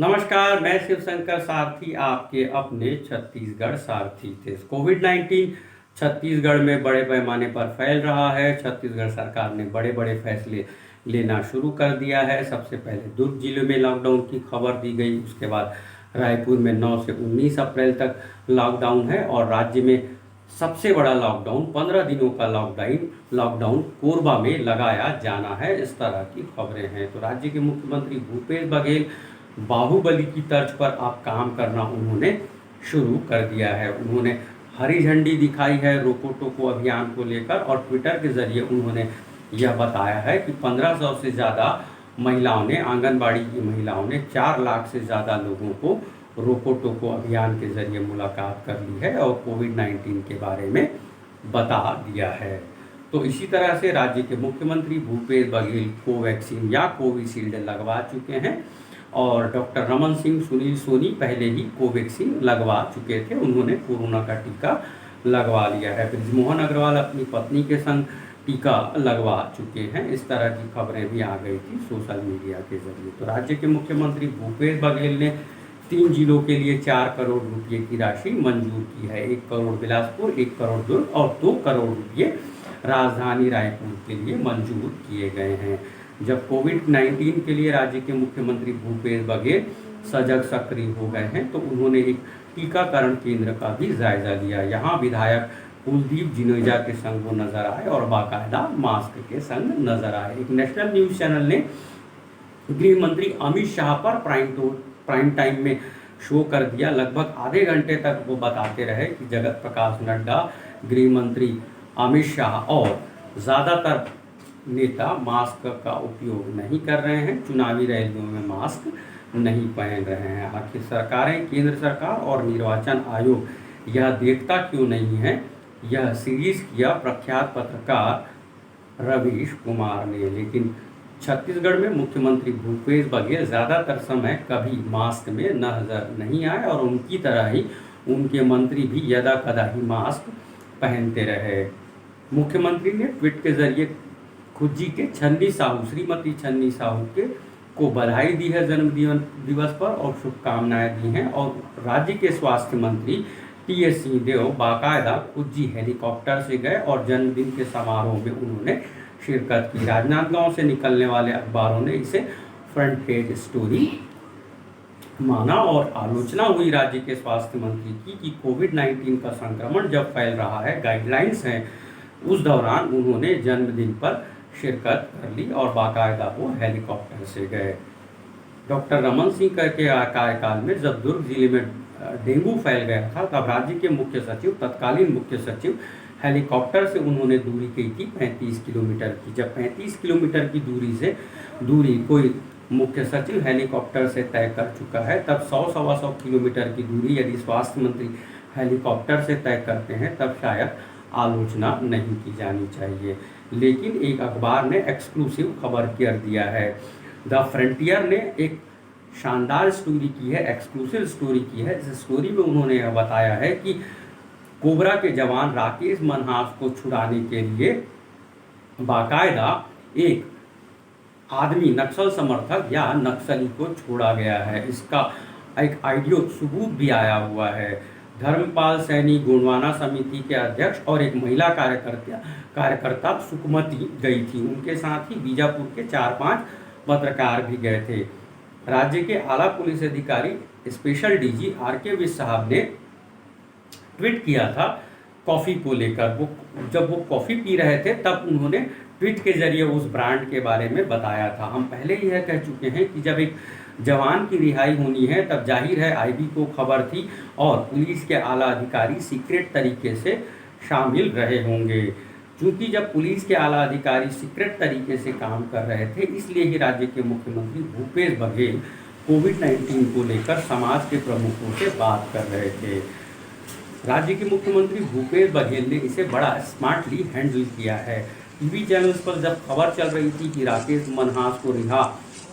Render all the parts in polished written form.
नमस्कार, मैं शिवशंकर सारथी आपके अपने छत्तीसगढ़ सारथी थे। कोविड-19 छत्तीसगढ़ में बड़े पैमाने पर फैल रहा है। छत्तीसगढ़ सरकार ने बड़े बड़े फैसले लेना शुरू कर दिया है। सबसे पहले दुर्ग जिले में लॉकडाउन की खबर दी गई, उसके बाद रायपुर में 9 से 19 अप्रैल तक लॉकडाउन है और राज्य में सबसे बड़ा लॉकडाउन 15 दिनों का लॉकडाउन कोरबा में लगाया जाना है। इस तरह की खबरें हैं। तो राज्य के मुख्यमंत्री भूपेश बघेल बाहुबली की तर्ज पर आप काम करना उन्होंने शुरू कर दिया है। उन्होंने हरी झंडी दिखाई है रोको टोको अभियान को लेकर और ट्विटर के जरिए उन्होंने यह बताया है कि 1500 से ज़्यादा महिलाओं ने, आंगनबाड़ी की महिलाओं ने 4 लाख से ज़्यादा लोगों को रोको टोको अभियान के जरिए मुलाकात कर ली है और कोविड-19 के बारे में बता दिया है। तो इसी तरह से राज्य के मुख्यमंत्री भूपेश बघेल कोवैक्सीन या कोविशील्ड लगवा चुके हैं और डॉक्टर रमन सिंह सुनील सोनी पहले ही कोवैक्सीन लगवा चुके थे। उन्होंने कोरोना का टीका लगवा लिया है। बृजमोहन अग्रवाल अपनी पत्नी के संग टीका लगवा चुके हैं। इस तरह की खबरें भी आ गई थी सोशल मीडिया के जरिए। तो राज्य के मुख्यमंत्री भूपेश बघेल ने 3 जिलों के लिए 4 करोड़ रुपये की राशि मंजूर की है। 1 करोड़ बिलासपुर, 1 करोड़ दुर्ग और 2 करोड़ रुपये राजधानी रायपुर के लिए मंजूर किए गए हैं। जब कोविड-19 के लिए राज्य के मुख्यमंत्री भूपेश बघेल सजग सक्रिय हो गए हैं तो उन्होंने एक टीकाकरण केंद्र का भी जायजा लिया। यहाँ विधायक कुलदीप जिनेजा के संग वो नजर आए और बाकायदा मास्क के संग नजर आए। एक नेशनल न्यूज चैनल ने गृह मंत्री अमित शाह पर प्राइम टाइम में शो कर दिया। लगभग आधे घंटे तक वो बताते रहे कि जगत प्रकाश नड्डा, गृह मंत्री अमित शाह और ज़्यादातर नेता मास्क का उपयोग नहीं कर रहे हैं, चुनावी रैलियों में मास्क नहीं पहन रहे हैं। आखिर सरकारें, केंद्र सरकार और निर्वाचन आयोग यह देखता क्यों नहीं है? यह सीरीज किया प्रख्यात पत्रकार रवीश कुमार ने। लेकिन छत्तीसगढ़ में मुख्यमंत्री भूपेश बघेल ज़्यादातर समय कभी मास्क में नजर नहीं आए और उनकी तरह ही उनके मंत्री भी यदा कदा ही मास्क पहनते रहे। मुख्यमंत्री ने ट्वीट के जरिए खुद जी के श्रीमती छन्नी साहू को बधाई दी है जन्म दिवस पर और शुभकामनाएं दी हैं। और राज्य के स्वास्थ्य मंत्री टीएस सिंहदेव बाकायदा खुद जी हेलीकॉप्टर से गए और जन्मदिन के समारोह में उन्होंने शिरकत की। राजनांदगांव से निकलने वाले अखबारों ने इसे फ्रंट पेज स्टोरी माना और आलोचना हुई राज्य के स्वास्थ्य मंत्री की कि कोविड-19 का संक्रमण जब फैल रहा है, गाइडलाइंस हैं, उस दौरान उन्होंने जन्मदिन पर शिरकत कर ली और बाकायदा वो हेलीकॉप्टर से गए। डॉक्टर रमन सिंह के कार्यकाल में जब दुर्ग जिले में डेंगू फैल गया था तब राज्य के मुख्य सचिव, तत्कालीन मुख्य सचिव हेलीकॉप्टर से उन्होंने दूरी की थी 35 किलोमीटर की। जब 35 किलोमीटर की दूरी कोई मुख्य सचिव हेलीकॉप्टर से तय कर चुका है, तब 100-125 किलोमीटर की दूरी यदि स्वास्थ्य मंत्री हेलीकॉप्टर से तय करते हैं तब शायद आलोचना नहीं की जानी चाहिए। लेकिन एक अखबार ने एक्सक्लूसिव खबर कर दिया है। द फ्रंटियर ने एक शानदार स्टोरी की है, एक्सक्लूसिव स्टोरी की है। इस स्टोरी में उन्होंने यह बताया है कि कोबरा के जवान राकेश मनहास को छुड़ाने के लिए बाकायदा एक आदमी, नक्सल समर्थक या नक्सली को छोड़ा गया है। इसका एक ऑडियो सबूत भी आया हुआ है। धर्मपाल सैनी गोंडवाना समिति के अध्यक्ष और एक महिला कार्यकर्ता सुकमती गई थी। उनके साथ ही बीजापुर के 4-5 पत्रकार भी गए थे। राज्य के आला पुलिस अधिकारी स्पेशल डीजी आर.के. विज साहब ने ट्वीट किया था कॉफ़ी को लेकर। जब वो कॉफ़ी पी रहे थे तब उन्होंने ट्वीट के जरिए उस ब्रांड के बारे में बताया था। हम पहले ही यह कह चुके हैं कि जब एक जवान की रिहाई होनी है तब जाहिर है आईबी को खबर थी और पुलिस के आला अधिकारी सीक्रेट तरीके से शामिल रहे होंगे। क्योंकि जब पुलिस के आला अधिकारी सीक्रेट तरीके से काम कर रहे थे, इसलिए ही राज्य के मुख्यमंत्री भूपेश बघेल कोविड-19 को लेकर समाज के प्रमुखों से बात कर रहे थे। राज्य के मुख्यमंत्री भूपेश बघेल ने इसे बड़ा स्मार्टली हैंडल किया है। टीवी चैनल्स पर जब खबर चल रही थी कि राकेश मनहास को रिहा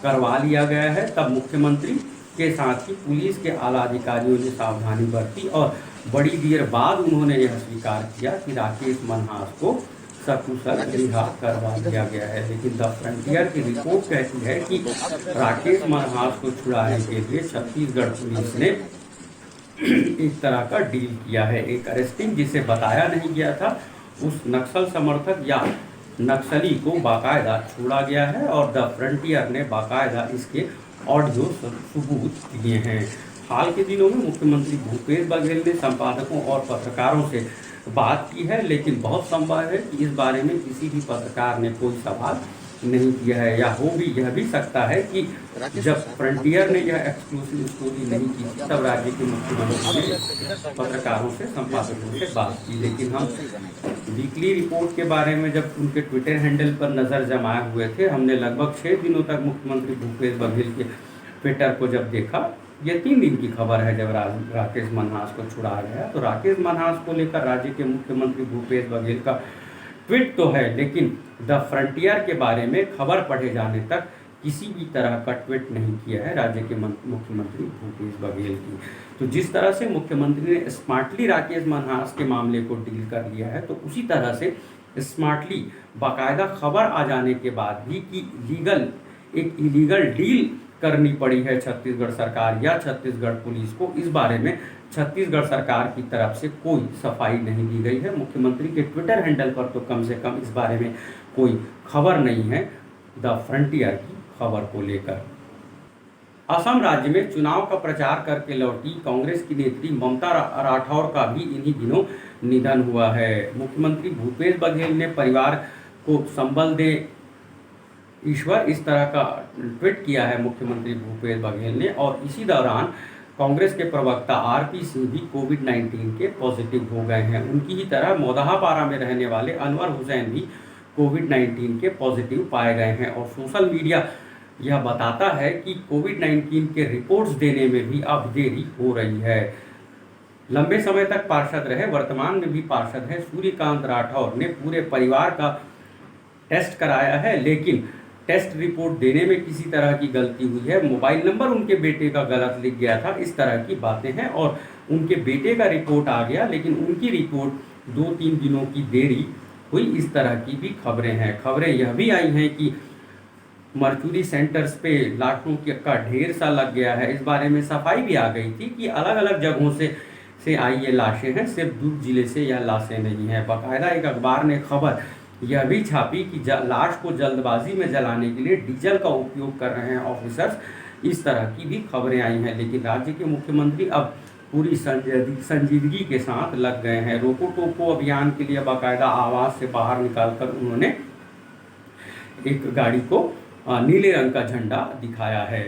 करवा लिया गया है, तब मुख्यमंत्री के साथ ही पुलिस के आला अधिकारियों ने सावधानी बरती और बड़ी देर बाद उन्होंने यह स्वीकार किया कि राकेश मनहास को सकुशल रिहा करवा दिया गया है। लेकिन द फ्रंटियर की रिपोर्ट कहती है कि राकेश मनहास को छुड़ाने के लिए छत्तीसगढ़ पुलिस ने एक तरह का डील किया है। एक अरेस्टिंग जिसे बताया नहीं गया था, उस नक्सल समर्थक या नक्सली को बाकायदा छोड़ा गया है और द फ्रंटियर ने बाकायदा इसके ऑडियो सबूत दिए हैं। हाल के दिनों में मुख्यमंत्री भूपेश बघेल ने संपादकों और पत्रकारों से बात की है, लेकिन बहुत संभव है कि इस बारे में किसी भी पत्रकार ने कोई सवाल नहीं किया है, या हो भी यह भी सकता है कि जब फ्रंटियर ने यह एक्सक्लूसिव स्टोरी नहीं की थी तब राज्य के मुख्यमंत्री ने पत्रकारों से संपादकों से बात की। लेकिन हम वीकली रिपोर्ट के बारे में जब उनके ट्विटर हैंडल पर नज़र जमाए हुए थे, हमने लगभग 6 दिनों तक मुख्यमंत्री भूपेश बघेल के ट्विटर को जब देखा, ये 3 दिन की खबर है जब राकेश मनहास को छुड़ा गया, तो राकेश मनहास को लेकर राज्य के मुख्यमंत्री भूपेश बघेल का ट्वीट तो है, लेकिन द फ्रंटियर के बारे में खबर पढ़े जाने तक किसी भी तरह का ट्वीट नहीं किया है राज्य के मुख्यमंत्री भूपेश बघेल की। तो जिस तरह से मुख्यमंत्री ने स्मार्टली राकेश मनहास के मामले को डील कर लिया है, तो उसी तरह से स्मार्टली बाकायदा खबर आ जाने के बाद भी कि एक इलीगल डील करनी पड़ी है छत्तीसगढ़ सरकार या छत्तीसगढ़ पुलिस को, इस बारे में छत्तीसगढ़ सरकार की तरफ से कोई सफाई नहीं दी गई है। मुख्यमंत्री के ट्विटर हैंडल पर तो कम से कम इस बारे में कोई खबर नहीं है द फ्रंटियर की खबर को लेकर। असम राज्य में चुनाव का प्रचार करके लौटी कांग्रेस की नेत्री ममता राठौर का भी इन्हीं दिनों निधन हुआ है। मुख्यमंत्री भूपेश बघेल ने परिवार को संबल दे ईश्वर, इस तरह का ट्वीट किया है मुख्यमंत्री भूपेश बघेल ने। और इसी दौरान कांग्रेस के प्रवक्ता आरपी सिंह भी कोविड-19 के पॉजिटिव हो गए हैं। उनकी ही तरह मोदाहापारा में रहने वाले अनवर हुसैन भी कोविड-19 के पॉजिटिव पाए गए हैं। और सोशल मीडिया यह बताता है कि कोविड-19 के रिपोर्ट्स देने में भी अब देरी हो रही है। लंबे समय तक पार्षद रहे, वर्तमान में भी पार्षद है सूर्यकांत राठौर ने पूरे परिवार का टेस्ट कराया है, लेकिन टेस्ट रिपोर्ट देने में किसी तरह की गलती हुई है। मोबाइल नंबर उनके बेटे का गलत लिख गया था, इस तरह की बातें हैं। और उनके बेटे का रिपोर्ट आ गया, लेकिन उनकी रिपोर्ट 2-3 दिनों की देरी हुई, इस तरह की भी खबरें हैं। खबरें यह भी आई हैं कि मर्चुरी सेंटर्स पे लाशों का ढेर सा लग गया है। इस बारे में सफाई भी आ गई थी कि अलग अलग जगहों से आई ये लाशें हैं, सिर्फ दुर्ग जिले से यह लाशें नहीं हैं। बाकायदा एक अखबार ने खबर यह भी छापी कि लाश को जल्दबाजी में जलाने के लिए डीजल का उपयोग कर रहे हैं ऑफिसर्स, इस तरह की भी खबरें आई हैं। लेकिन राज्य के मुख्यमंत्री अब पूरी संजीदगी के साथ लग गए हैं। रोको टोको अभियान के लिए बाकायदा आवास से बाहर निकालकर उन्होंने एक गाड़ी को नीले रंग का झंडा दिखाया है।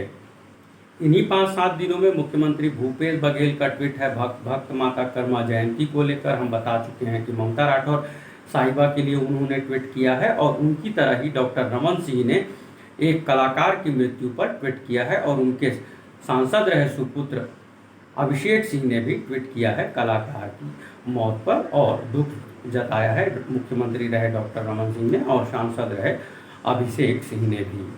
इन्हीं 5-7 दिनों में मुख्यमंत्री भूपेश बघेल का ट्वीट है भक्त माता कर्मा जयंती को लेकर। हम बता चुके हैं कि ममता राठौर साहिबा के लिए उन्होंने ट्वीट किया है, और उनकी तरह ही डॉक्टर रमन सिंह ने एक कलाकार की मृत्यु पर ट्वीट किया है, और उनके सांसद रहे सुपुत्र अभिषेक सिंह ने भी ट्वीट किया है कलाकार की मौत पर और दुख जताया है। मुख्यमंत्री रहे डॉक्टर रमन सिंह ने और सांसद रहे अभिषेक सिंह ने भी।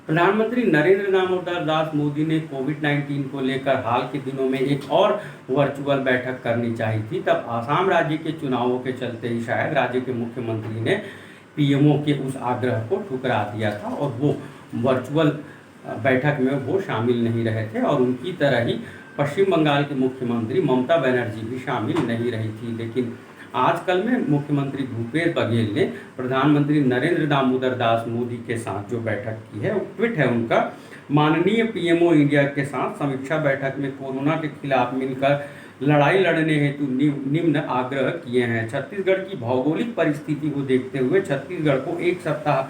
प्रधानमंत्री नरेंद्र दामोदर दास मोदी ने कोविड-19 को लेकर हाल के दिनों में एक और वर्चुअल बैठक करनी चाहिए थी। तब आसाम राज्य के चुनावों के चलते ही शायद राज्य के मुख्यमंत्री ने पीएमओ के उस आग्रह को ठुकरा दिया था और वो वर्चुअल बैठक में वो शामिल नहीं रहे थे, और उनकी तरह ही पश्चिम बंगाल की मुख्यमंत्री ममता बनर्जी भी शामिल नहीं रही थी। लेकिन आजकल में मुख्यमंत्री भूपेश बघेल ने प्रधानमंत्री नरेंद्र दामोदर दास मोदी के साथ जो बैठक की है, वो ट्वीट है उनका, माननीय पीएमओ इंडिया के साथ समीक्षा बैठक में कोरोना के खिलाफ मिलकर लड़ाई लड़ने हेतु निम्न आग्रह किए हैं। छत्तीसगढ़ की भौगोलिक परिस्थिति को देखते हुए छत्तीसगढ़ को 1 सप्ताह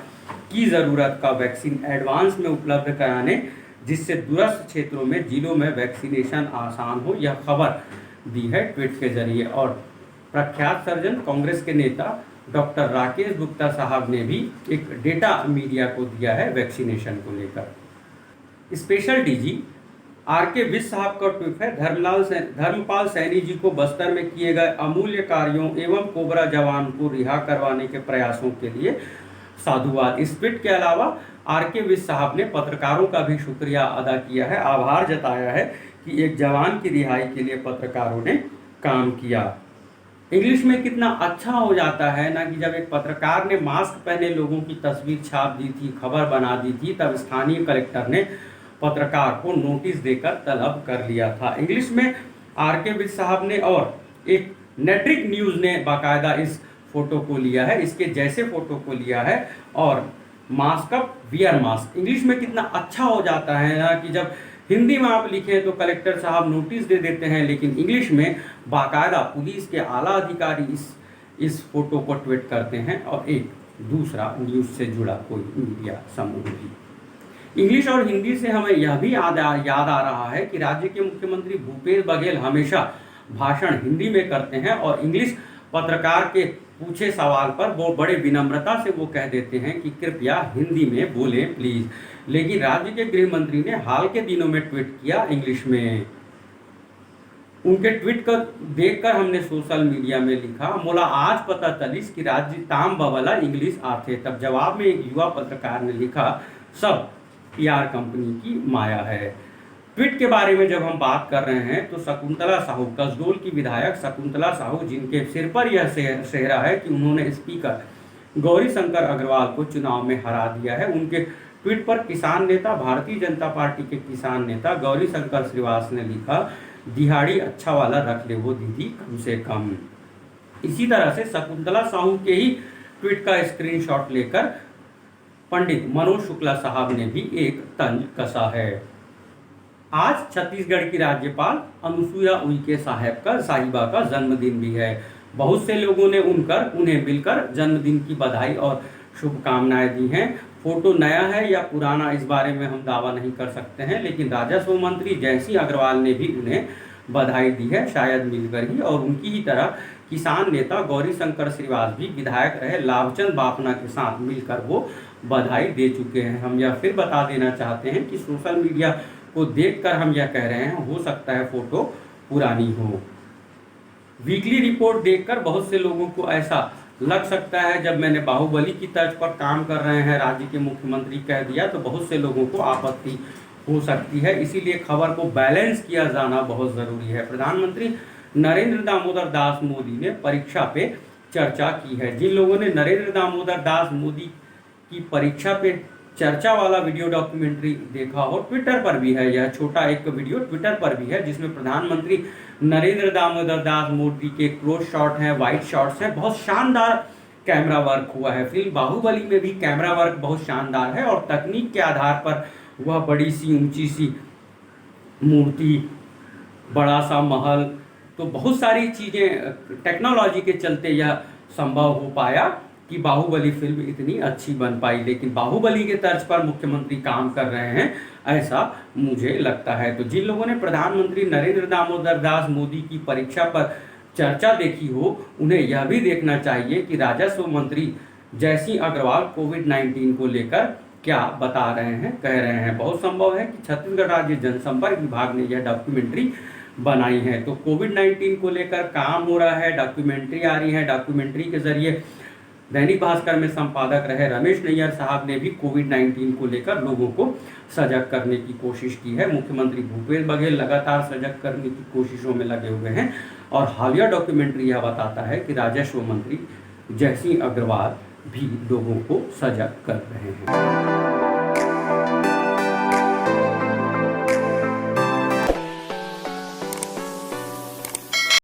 की ज़रूरत का वैक्सीन एडवांस में उपलब्ध कराने, जिससे दूरस्थ क्षेत्रों में जिलों में वैक्सीनेशन आसान हो, यह खबर दी है ट्वीट के जरिए। और प्रख्यात सर्जन कांग्रेस के नेता डॉक्टर राकेश गुप्ता साहब ने भी एक डेटा मीडिया को दिया है वैक्सीनेशन को लेकर। स्पेशल डीजी आरके विज साहब का ट्वीट है, धर्मपाल सैनी जी को बस्तर में किए गए अमूल्य कार्यों एवं कोबरा जवान को रिहा करवाने के प्रयासों के लिए साधुवाद। इस ट्वीट के अलावा आरके विज साहब ने पत्रकारों का भी शुक्रिया अदा किया है, आभार जताया है कि एक जवान की रिहाई के लिए पत्रकारों ने काम किया। इंग्लिश में कितना अच्छा हो जाता है ना कि जब एक पत्रकार ने मास्क पहने लोगों की तस्वीर छाप दी थी, खबर बना दी थी, तब स्थानीय कलेक्टर ने पत्रकार को नोटिस देकर तलब कर लिया था। इंग्लिश में आर.के. विज साहब ने और एक नेट्रिक न्यूज़ ने बाकायदा इस फोटो को लिया है, इसके जैसे फोटो को लिया है। और mask up, wear mask, English में कितना अच्छा हो जाता है ना कि जब हिंदी में आप लिखें तो कलेक्टर साहब नोटिस दे देते हैं, लेकिन इंग्लिश में बाकायदा पुलिस के आला अधिकारी इस फोटो को ट्वीट करते हैं और एक दूसरा न्यूज़ से जुड़ा कोई मीडिया समूह भी। इंग्लिश और हिंदी से हमें यह भी याद आ रहा है कि राज्य के मुख्यमंत्री भूपेश बघेल हमेशा भाषण हिंदी में करते हैं और इंग्लिश पत्रकार के पूछे सवाल पर वो बड़े विनम्रता से वो कह देते हैं कि कृपया हिंदी में बोलें प्लीज। लेकिन राज्य के गृह मंत्री ने हाल के दिनों में ट्वीट किया इंग्लिश में। उनके ट्वीट को देखकर हमने सोशल मीडिया में लिखा, मोला आज पता चलिस कि राज्य ताम बबला इंग्लिश आते। तब जवाब में एक युवा पत्रकार ने लिखा, सब पीआर कंपनी की माया है। ट्वीट के बारे में जब हम बात कर रहे हैं तो शकुंतला साहू, कसडोल की विधायक शकुंतला साहू, जिनके सिर पर यह सेहरा है कि उन्होंने स्पीकर गौरीशंकर अग्रवाल को चुनाव में हरा दिया है, उनके ट्वीट पर किसान नेता, भारतीय जनता पार्टी के किसान नेता गौरीशंकर श्रीवास ने लिखा, दिहाड़ी अच्छा वाला रख ले वो दीदी कम से कम। इसी तरह से शकुंतला साहू के ही ट्वीट का स्क्रीनशॉट लेकर पंडित मनोज शुक्ला साहब ने भी एक तंज कसा है। आज छत्तीसगढ़ की राज्यपाल अनुसुईया उइके साहिबा का जन्मदिन भी है। बहुत से लोगों ने उन्हें मिलकर जन्मदिन की बधाई और शुभकामनाएं दी हैं। फोटो नया है या पुराना इस बारे में हम दावा नहीं कर सकते हैं, लेकिन राजस्व मंत्री जयसिंह अग्रवाल ने भी उन्हें बधाई दी है, शायद मिलकर ही। और उनकी ही तरह किसान नेता गौरीशंकर श्रीवास भी विधायक रहे लाभचंद बाफना के साथ मिलकर वो बधाई दे चुके हैं। हम यह फिर बता देना चाहते हैं कि सोशल मीडिया को देखकर हम यह कह रहे हैं, हो सकता है फोटो पुरानी हो। वीकली रिपोर्ट देखकर बहुत से लोगों को ऐसा लग सकता है, जब मैंने बाहुबली की तर्ज पर काम कर रहे हैं राज्य के मुख्यमंत्री कह दिया तो बहुत से लोगों को आपत्ति हो सकती है। इसीलिए खबर को बैलेंस किया जाना बहुत जरूरी है। प्रधानमंत्री नरेंद्र दामोदर दास मोदी ने परीक्षा पे चर्चा की है। जिन लोगों ने नरेंद्र दामोदर दास मोदी की परीक्षा पे चर्चा वाला वीडियो डॉक्यूमेंट्री देखा हो, ट्विटर पर भी है, यह छोटा एक वीडियो ट्विटर पर भी है, जिसमें प्रधानमंत्री नरेंद्र दामोदर दास मोदी के क्लोज शॉट हैं, वाइड शॉट्स हैं, बहुत शानदार कैमरा वर्क हुआ है। फिल्म बाहुबली में भी कैमरा वर्क बहुत शानदार है और तकनीक के आधार पर वह बड़ी सी ऊंची सी मूर्ति, बड़ा सा महल, तो बहुत सारी चीजें टेक्नोलॉजी के चलते यह संभव हो पाया कि बाहुबली फिल्म इतनी अच्छी बन पाई। लेकिन बाहुबली के तर्ज पर मुख्यमंत्री काम कर रहे हैं, ऐसा मुझे लगता है। तो जिन लोगों ने प्रधानमंत्री नरेंद्र दामोदर दास मोदी की परीक्षा पर चर्चा देखी हो, उन्हें यह भी देखना चाहिए कि राजस्व मंत्री जयसिंह अग्रवाल कोविड-19 को लेकर क्या बता रहे हैं, कह रहे हैं। बहुत संभव है कि छत्तीसगढ़ राज्य जनसंपर्क विभाग ने यह डॉक्यूमेंट्री बनाई है। तो कोविड-19 को लेकर काम हो रहा है, डॉक्यूमेंट्री आ रही है। डॉक्यूमेंट्री के जरिए दैनिक भास्कर में संपादक रहे रमेश नैयर साहब ने भी कोविड-19 को लेकर लोगों को सजग करने की कोशिश की है। मुख्यमंत्री भूपेश बघेल लगातार सजग करने की कोशिशों में लगे हुए हैं और हालिया डॉक्यूमेंट्री यह बताता है कि राजस्व मंत्री जयसिंह अग्रवाल भी लोगों को सजग कर रहे हैं।